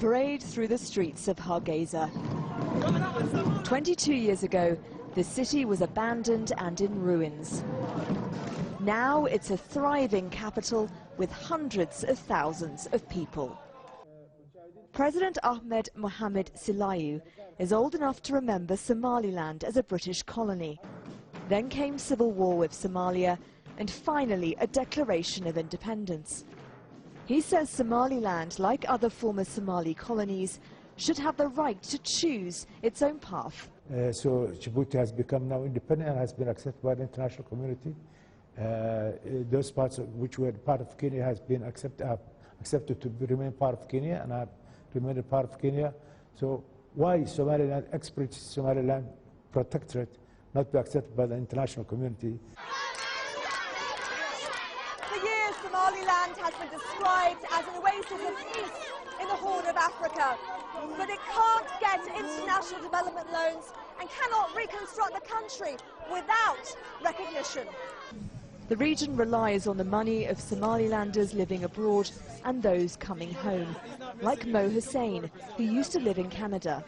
parade through the streets of Hargeisa. 22 years ago, the city was abandoned and in ruins. Now it's a thriving capital with hundreds of thousands of people. President Ahmed Mohamed Silayu is old enough to remember Somaliland as a British colony. Then came civil war with Somalia and finally a declaration of independence. He says Somaliland, like other former Somali colonies, should have the right to choose its own path. So Djibouti has become now independent and has been accepted by the international community. Those parts which were part of Kenya has been accepted to remain part of Kenya and have remained part of Kenya. So why Somaliland, ex-British Somaliland protectorate, not be accepted by the international community? For years, Somaliland has been described as an oasis of peace in the Horn of Africa, but it can't get international development loans and cannot reconstruct the country without recognition. The region relies on the money of Somalilanders living abroad and those coming home, like Mo Hussein, who used to live in Canada.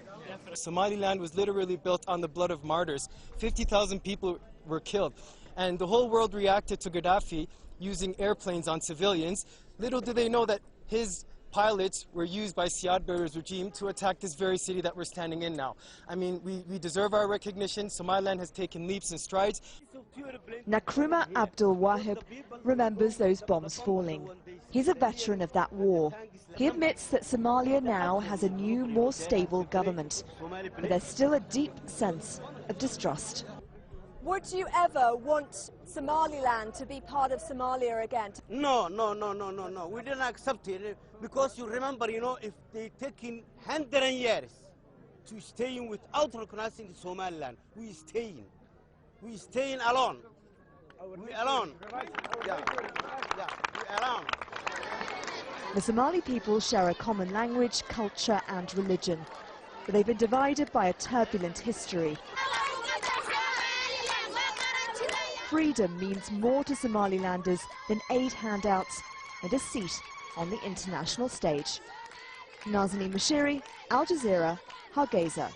Somaliland was literally built on the blood of martyrs. 50,000 people were killed, and the whole world reacted to Gaddafi using airplanes on civilians. Little do they know that his pilots were used by Siad Barre's regime to attack this very city that we're standing in now. I mean, we deserve our recognition. Somaliland has taken leaps and strides. Nkrumah Abdul Wahab remembers those bombs falling. He's a veteran of that war. He admits that Somalia now has a new, more stable government, but there's still a deep sense of distrust. Would you ever want Somaliland to be part of Somalia again? No. We didn't accept it because you remember, if they taking 100 years to staying without recognizing Somaliland, we staying. We staying alone. We alone. Yeah, we alone. The Somali people share a common language, culture and religion, but they've been divided by a turbulent history. Freedom means more to Somalilanders than aid handouts and a seat on the international stage. Nazanin Mashiri, Al Jazeera, Hargeisa.